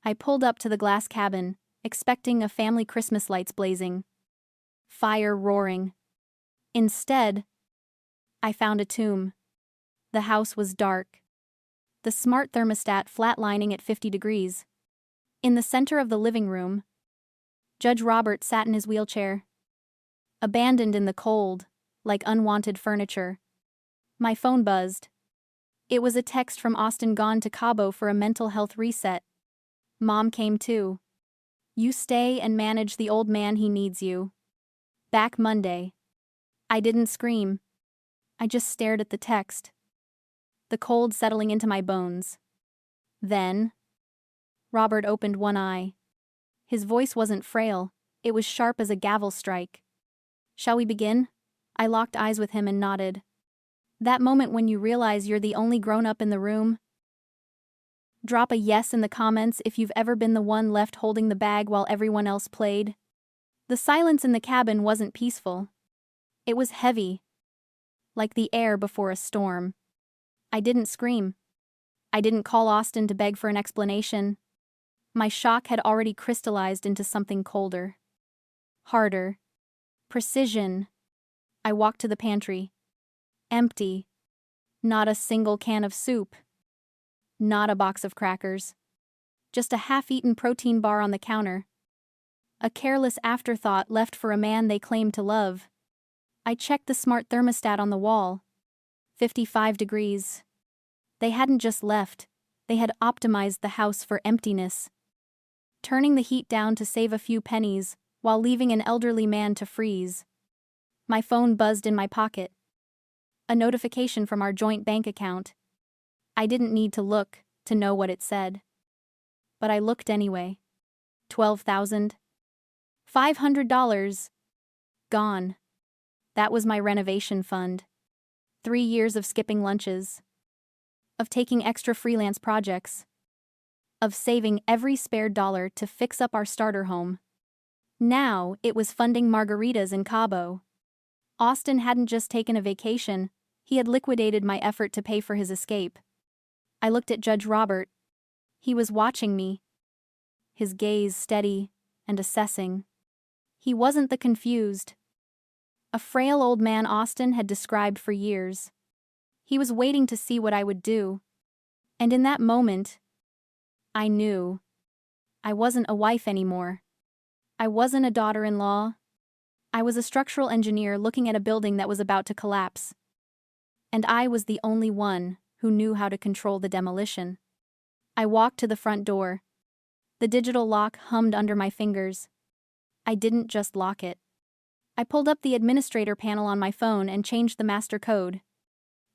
I pulled up to the glass cabin, expecting a family Christmas lights blazing, fire roaring. Instead, I found a tomb. The house was dark, the smart thermostat flatlining at 50 degrees. In the center of the living room, Judge Robert sat in his wheelchair, abandoned in the cold, like unwanted furniture. My phone buzzed. It was a text from Austin, gone to Cabo for a mental health reset. Mom came too. You stay and manage the old man, he needs you. Back Monday. I didn't scream. I just stared at the text, the cold settling into my bones. Then, Robert opened one eye. His voice wasn't frail, it was sharp as a gavel strike. Shall we begin? I locked eyes with him and nodded. That moment when you realize you're the only grown-up in the room. Drop a yes in the comments if you've ever been the one left holding the bag while everyone else played. The silence in the cabin wasn't peaceful. It was heavy, like the air before a storm. I didn't scream. I didn't call Austin to beg for an explanation. My shock had already crystallized into something colder, harder, precision. I walked to the pantry. Empty. Not a single can of soup. Not a box of crackers. Just a half-eaten protein bar on the counter. A careless afterthought left for a man they claimed to love. I checked the smart thermostat on the wall. 55 degrees. They hadn't just left, they had optimized the house for emptiness, turning the heat down to save a few pennies while leaving an elderly man to freeze. My phone buzzed in my pocket. A notification from our joint bank account. I didn't need to look to know what it said. But I looked anyway. $12,500. Gone. That was my renovation fund. 3 years of skipping lunches. Of taking extra freelance projects. Of saving every spare dollar to fix up our starter home. Now it was funding margaritas in Cabo. Austin hadn't just taken a vacation, he had liquidated my effort to pay for his escape. I looked at Judge Robert. He was watching me, his gaze steady and assessing. He wasn't the confused, a frail old man Austin had described for years. He was waiting to see what I would do. And in that moment, I knew. I wasn't a wife anymore. I wasn't a daughter-in-law. I was a structural engineer looking at a building that was about to collapse. And I was the only one who knew how to control the demolition. I walked to the front door. The digital lock hummed under my fingers. I didn't just lock it. I pulled up the administrator panel on my phone and changed the master code.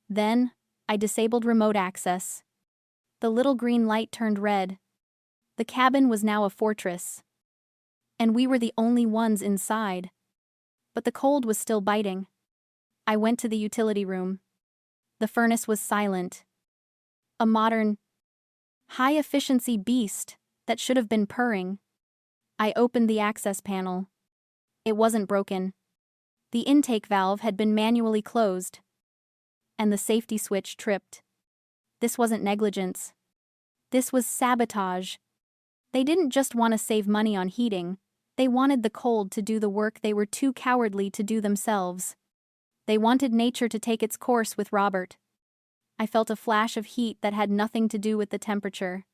Then, I disabled remote access. The little green light turned red. The cabin was now a fortress. And we were the only ones inside. But the cold was still biting. I went to the utility room. The furnace was silent. A modern, high-efficiency beast that should have been purring. I opened the access panel. It wasn't broken. The intake valve had been manually closed. And the safety switch tripped. This wasn't negligence. This was sabotage. They didn't just want to save money on heating. They wanted the cold to do the work they were too cowardly to do themselves. They wanted nature to take its course with Robert. I felt a flash of heat that had nothing to do with the temperature.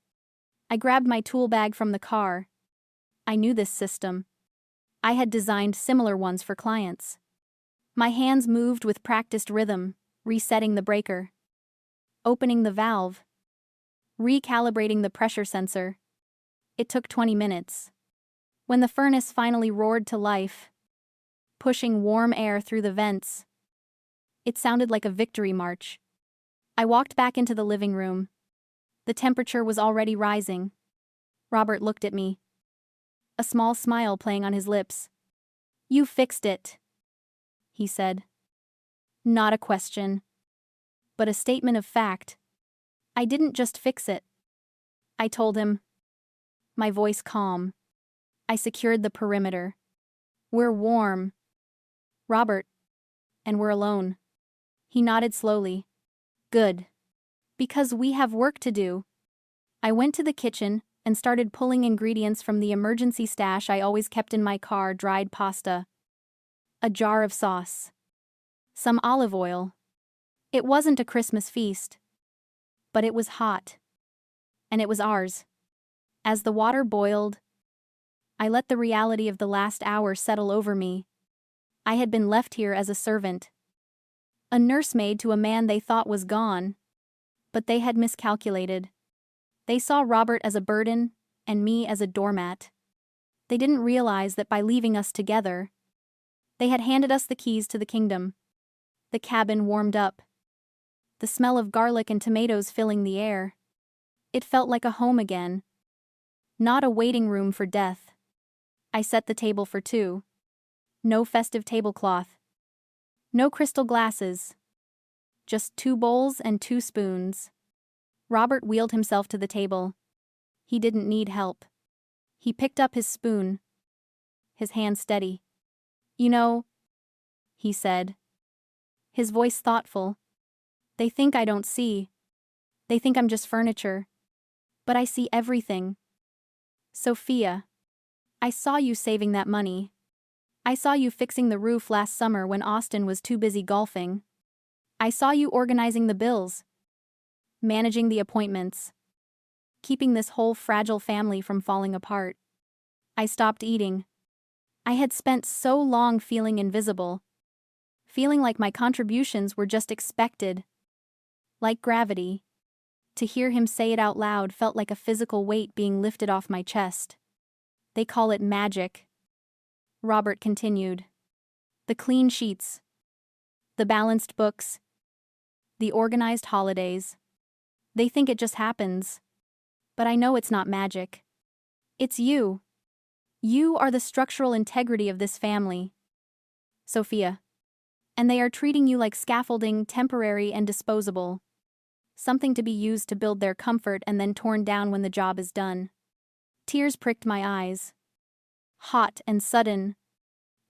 I grabbed my tool bag from the car. I knew this system. I had designed similar ones for clients. My hands moved with practiced rhythm, resetting the breaker, opening the valve, recalibrating the pressure sensor. It took 20 minutes. When the furnace finally roared to life, pushing warm air through the vents, it sounded like a victory march. I walked back into the living room. The temperature was already rising. Robert looked at me, a small smile playing on his lips. "You fixed it," he said. Not a question, but a statement of fact. I didn't just fix it. I told him, my voice calm. I secured the perimeter. We're warm, Robert, and we're alone. He nodded slowly. Good. Because we have work to do. I went to the kitchen and started pulling ingredients from the emergency stash I always kept in my car: dried pasta, a jar of sauce, some olive oil. It wasn't a Christmas feast, but it was hot. And it was ours. As the water boiled, I let the reality of the last hour settle over me. I had been left here as a servant, a nursemaid to a man they thought was gone. But they had miscalculated. They saw Robert as a burden, and me as a doormat. They didn't realize that by leaving us together, they had handed us the keys to the kingdom. The cabin warmed up, the smell of garlic and tomatoes filling the air. It felt like a home again, not a waiting room for death. I set the table for two. No festive tablecloth. No crystal glasses. Just 2 bowls and 2 spoons. Robert wheeled himself to the table. He didn't need help. He picked up his spoon, his hand steady. "You know," he said, his voice thoughtful, "they think I don't see. They think I'm just furniture. But I see everything. Sophia, I saw you saving that money. I saw you fixing the roof last summer when Austin was too busy golfing. I saw you organizing the bills, managing the appointments, keeping this whole fragile family from falling apart." I stopped eating. I had spent so long feeling invisible, feeling like my contributions were just expected, like gravity. To hear him say it out loud felt like a physical weight being lifted off my chest. "They call it magic," Robert continued. "The clean sheets, the balanced books, the organized holidays. They think it just happens. But I know it's not magic. It's you. You are the structural integrity of this family, Sophia. And they are treating you like scaffolding, temporary and disposable. Something to be used to build their comfort and then torn down when the job is done." Tears pricked my eyes. Hot and sudden.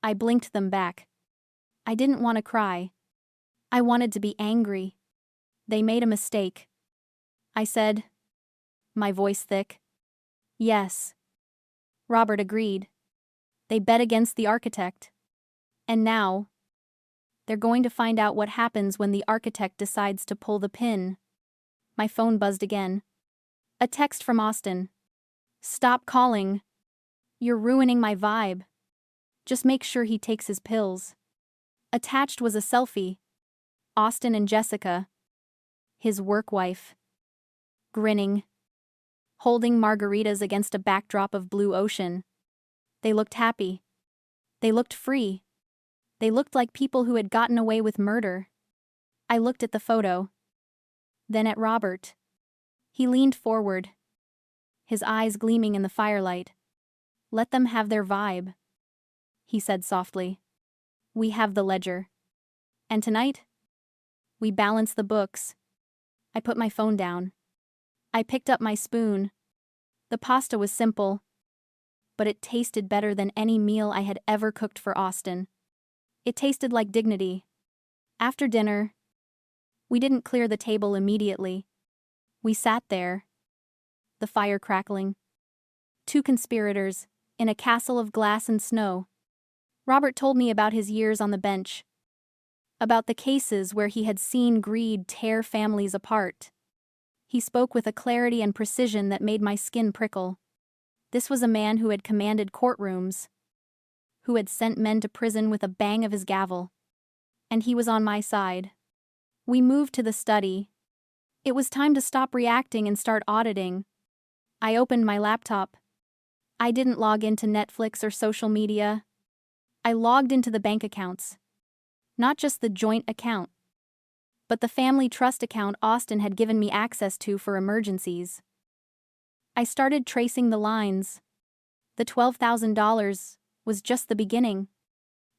I blinked them back. I didn't want to cry. I wanted to be angry. They made a mistake, I said, my voice thick. "Yes." Robert agreed. "They bet against the architect. And now, they're going to find out what happens when the architect decides to pull the pin." My phone buzzed again. A text from Austin. "Stop calling. You're ruining my vibe. Just make sure he takes his pills." Attached was a selfie. Austin and Jessica, his work wife, grinning, holding margaritas against a backdrop of blue ocean. They looked happy. They looked free. They looked like people who had gotten away with murder. I looked at the photo, then at Robert. He leaned forward, his eyes gleaming in the firelight. "Let them have their vibe," he said softly. "We have the ledger. And tonight, we balance the books." I put my phone down. I picked up my spoon. The pasta was simple, but it tasted better than any meal I had ever cooked for Austin. It tasted like dignity. After dinner, we didn't clear the table immediately. We sat there, the fire crackling. 2 conspirators, in a castle of glass and snow. Robert told me about his years on the bench, about the cases where he had seen greed tear families apart. He spoke with a clarity and precision that made my skin prickle. This was a man who had commanded courtrooms, who had sent men to prison with a bang of his gavel. And he was on my side. We moved to the study. It was time to stop reacting and start auditing. I opened my laptop. I didn't log into Netflix or social media. I logged into the bank accounts. Not just the joint account, but the family trust account Austin had given me access to for emergencies. I started tracing the lines. The $12,000 was just the beginning.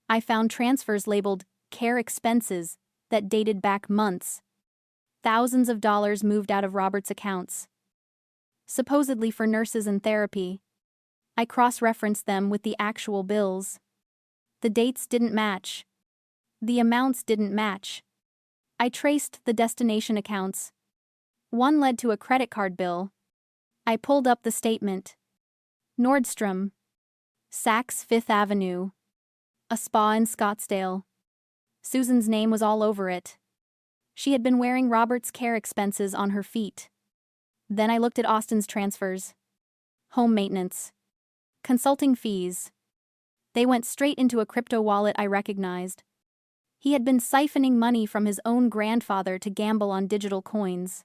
I found transfers labeled care expenses that dated back months. Thousands of dollars moved out of Robert's accounts, supposedly for nurses and therapy. I cross-referenced them with the actual bills. The dates didn't match. The amounts didn't match. I traced the destination accounts. One led to a credit card bill. I pulled up the statement. Nordstrom. Saks Fifth Avenue. A spa in Scottsdale. Susan's name was all over it. She had been wearing Robert's care expenses on her feet. Then I looked at Austin's transfers. Home maintenance. Consulting fees. They went straight into a crypto wallet I recognized. He had been siphoning money from his own grandfather to gamble on digital coins.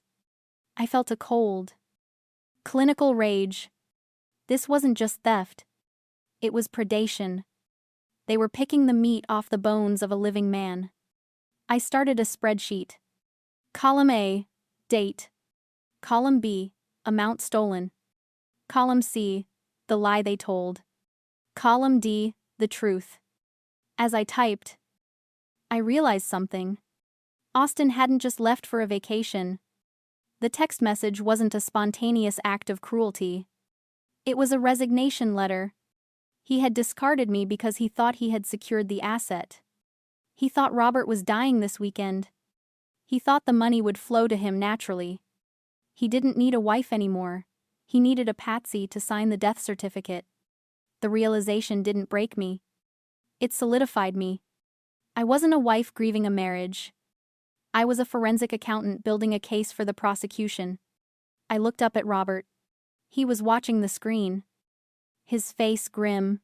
I felt a cold, clinical rage. This wasn't just theft. It was predation. They were picking the meat off the bones of a living man. I started a spreadsheet. Column A, date. Column B, amount stolen. Column C, the lie they told. Column D, the truth. As I typed, I realized something. Austin hadn't just left for a vacation. The text message wasn't a spontaneous act of cruelty. It was a resignation letter. He had discarded me because he thought he had secured the asset. He thought Robert was dying this weekend. He thought the money would flow to him naturally. He didn't need a wife anymore. He needed a patsy to sign the death certificate. The realization didn't break me. It solidified me. I wasn't a wife grieving a marriage. I was a forensic accountant building a case for the prosecution. I looked up at Robert. He was watching the screen. His face grim.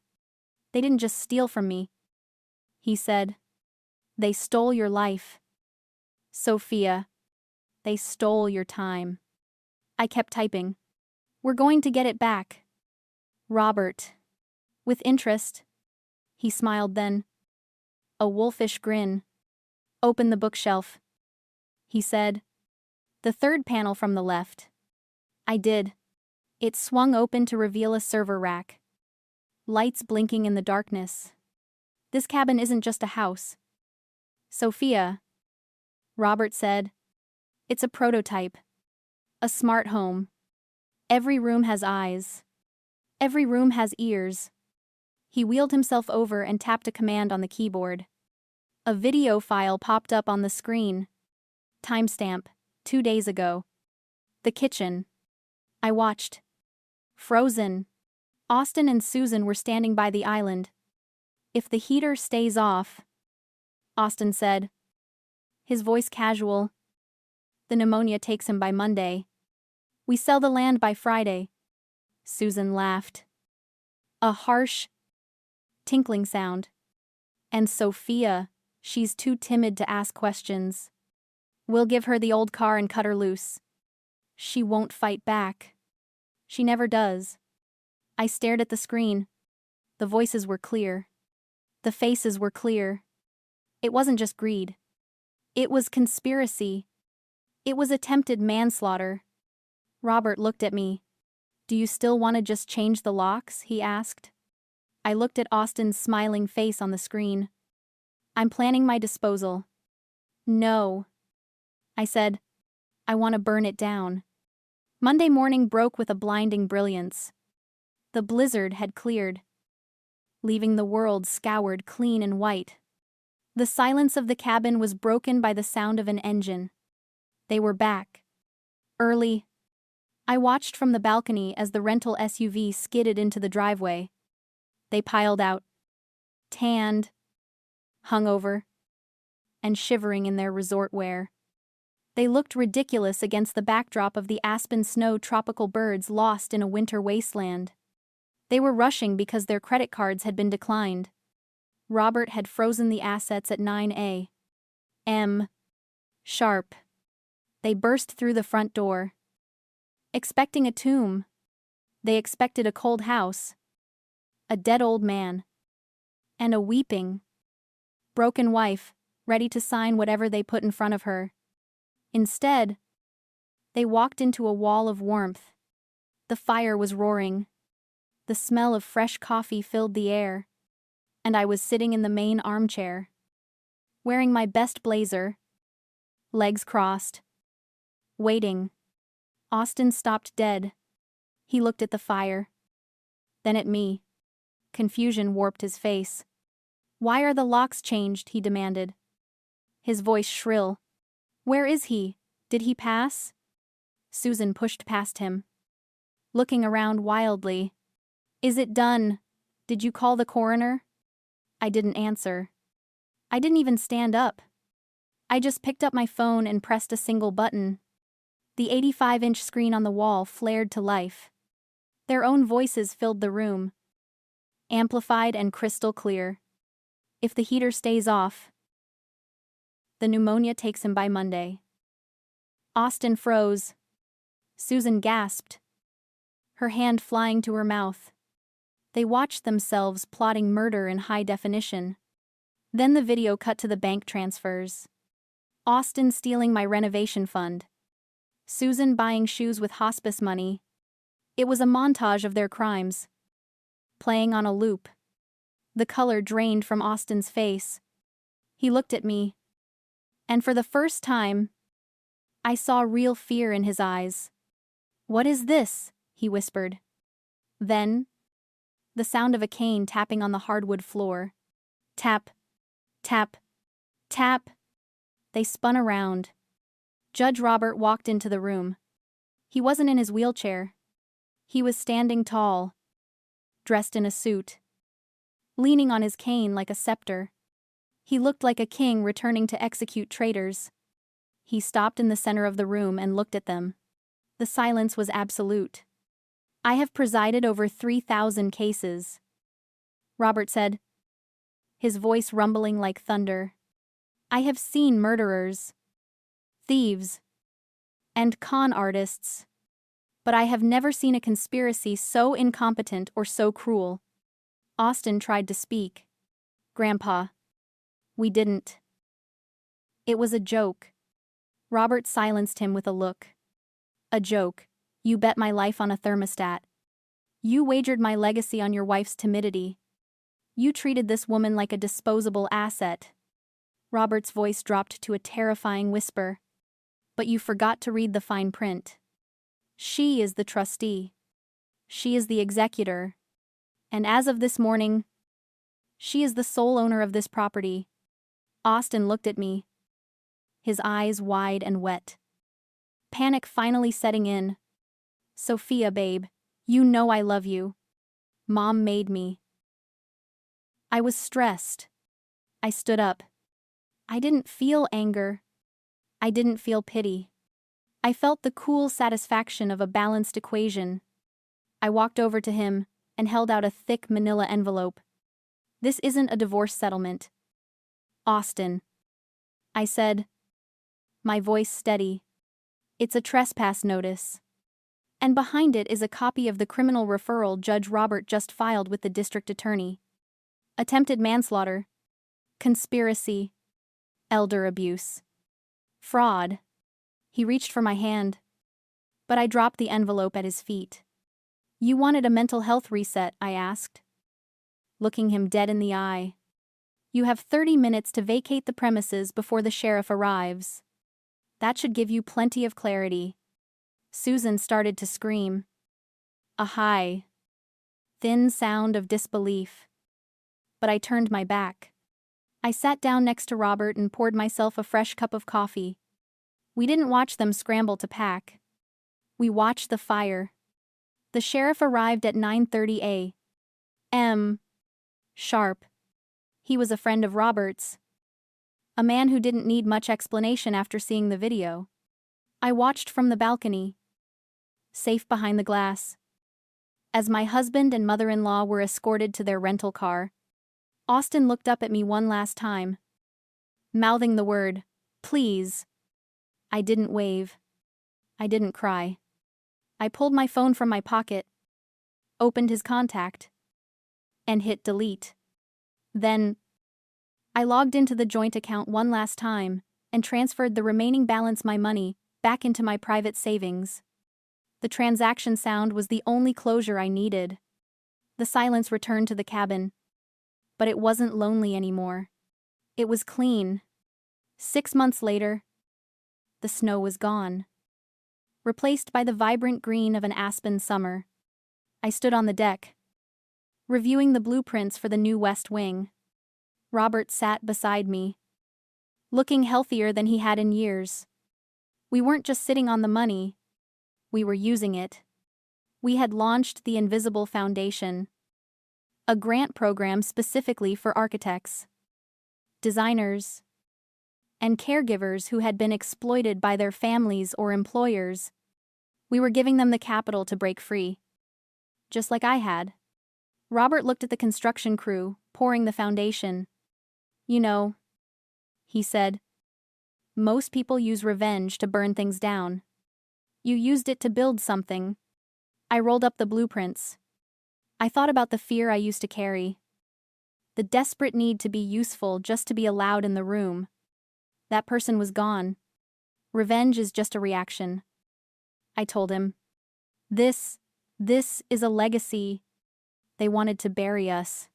They didn't just steal from me. He said. They stole your life. Sophia. They stole your time. I kept typing. We're going to get it back. Robert. With interest. He smiled then. A wolfish grin. Open the bookshelf. He said. The third panel from the left. I did. It swung open to reveal a server rack. Lights blinking in the darkness. This cabin isn't just a house. Sophia. Robert said. It's a prototype. A smart home. Every room has eyes. Every room has ears. He wheeled himself over and tapped a command on the keyboard. A video file popped up on the screen. Timestamp, 2 days ago. The kitchen. I watched. Frozen. Austin and Susan were standing by the island. If the heater stays off, Austin said. His voice casual. The pneumonia takes him by Monday. We sell the land by Friday. Susan laughed. A harsh, tinkling sound. And Sophia, she's too timid to ask questions. We'll give her the old car and cut her loose. She won't fight back. She never does. I stared at the screen. The voices were clear. The faces were clear. It wasn't just greed. It was conspiracy. It was attempted manslaughter. Robert looked at me. Do you still want to just change the locks? He asked. I looked at Austin's smiling face on the screen. I'm planning my disposal. No. I said. I want to burn it down. Monday morning broke with a blinding brilliance. The blizzard had cleared, leaving the world scoured clean and white. The silence of the cabin was broken by the sound of an engine. They were back. Early. I watched from the balcony as the rental SUV skidded into the driveway. They piled out, tanned, hungover, and shivering in their resort wear. They looked ridiculous against the backdrop of the aspen snow tropical birds lost in a winter wasteland. They were rushing because their credit cards had been declined. Robert had frozen the assets at 9 a.m. sharp. They burst through the front door. Expecting a tomb. They expected a cold house. A dead old man. And a weeping, broken wife, ready to sign whatever they put in front of her. Instead, they walked into a wall of warmth. The fire was roaring. The smell of fresh coffee filled the air. And I was sitting in the main armchair, wearing my best blazer, legs crossed, waiting. Austin stopped dead. He looked at the fire, then at me. Confusion warped his face. Why are the locks changed? He demanded. His voice shrill. Where is he? Did he pass? Susan pushed past him. looking around wildly. Is it done? Did you call the coroner? I didn't answer. I didn't even stand up. I just picked up my phone and pressed a single button. The 85-inch screen on the wall flared to life. Their own voices filled the room, amplified and crystal clear. If the heater stays off, the pneumonia takes him by Monday. Austin froze. Susan gasped, her hand flying to her mouth. They watched themselves plotting murder in high definition. Then the video cut to the bank transfers. Austin stealing my renovation fund. Susan buying shoes with hospice money. It was a montage of their crimes, playing on a loop. The color drained from Austin's face. He looked at me, and for the first time, I saw real fear in his eyes. "What is this?" he whispered. Then, the sound of a cane tapping on the hardwood floor. Tap, tap, tap. They spun around. Judge Robert walked into the room. He wasn't in his wheelchair. He was standing tall, dressed in a suit, leaning on his cane like a scepter. He looked like a king returning to execute traitors. He stopped in the center of the room and looked at them. The silence was absolute. "I have presided over 3,000 cases," Robert said, his voice rumbling like thunder. "I have seen murderers, thieves, and con artists, but I have never seen a conspiracy so incompetent or so cruel." Austin tried to speak. "Grandpa, we didn't. It was a joke." Robert silenced him with a look. "A joke? You bet my life on a thermostat. You wagered my legacy on your wife's timidity. You treated this woman like a disposable asset." Robert's voice dropped to a terrifying whisper. "But you forgot to read the fine print. She is the trustee. She is the executor. And as of this morning, she is the sole owner of this property." Austin looked at me, his eyes wide and wet. Panic finally setting in. "Sophia, babe, you know I love you. Mom made me." I was stressed. I stood up. I didn't feel anger. I didn't feel pity. I felt the cool satisfaction of a balanced equation. I walked over to him and held out a thick manila envelope. "This isn't a divorce settlement, Austin," I said, my voice steady. "It's a trespass notice. And behind it is a copy of the criminal referral Judge Robert just filed with the district attorney. Attempted manslaughter, conspiracy, elder abuse, fraud." He reached for my hand, but I dropped the envelope at his feet. "You wanted a mental health reset?" I asked, looking him dead in the eye. "You have 30 minutes to vacate the premises before the sheriff arrives. That should give you plenty of clarity." Susan started to scream. A high, thin sound of disbelief. But I turned my back. I sat down next to Robert and poured myself a fresh cup of coffee. We didn't watch them scramble to pack. We watched the fire. The sheriff arrived at 9:30 a.m. sharp. He was a friend of Robert's, a man who didn't need much explanation after seeing the video. I watched from the balcony, safe behind the glass, as my husband and mother-in-law were escorted to their rental car. Austin looked up at me one last time, mouthing the word, "Please." I didn't wave. I didn't cry. I pulled my phone from my pocket, opened his contact, and hit delete. Then, I logged into the joint account one last time and transferred the remaining balance my money back into my private savings. The transaction sound was the only closure I needed. The silence returned to the cabin. But it wasn't lonely anymore. It was clean. 6 months later, the snow was gone, replaced by the vibrant green of an aspen summer. I stood on the deck, reviewing the blueprints for the new West Wing. Robert sat beside me, looking healthier than he had in years. We weren't just sitting on the money, we were using it. We had launched the Invisible Foundation, a grant program specifically for architects, designers, and caregivers who had been exploited by their families or employers. We were giving them the capital to break free, just like I had. Robert looked at the construction crew, pouring the foundation. You know, he said, most people use revenge to burn things down. You used it to build something. I rolled up the blueprints. I thought about the fear I used to carry, the desperate need to be useful just to be allowed in the room. That person was gone. Revenge is just a reaction. I told him. This is a legacy. They wanted to bury us.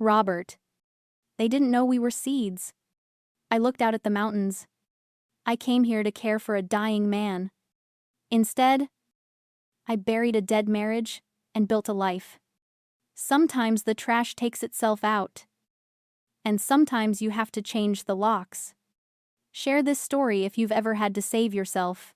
Robert. They didn't know we were seeds. I looked out at the mountains. I came here to care for a dying man. Instead, I buried a dead marriage and built a life. Sometimes the trash takes itself out. And sometimes you have to change the locks. Share this story if you've ever had to save yourself.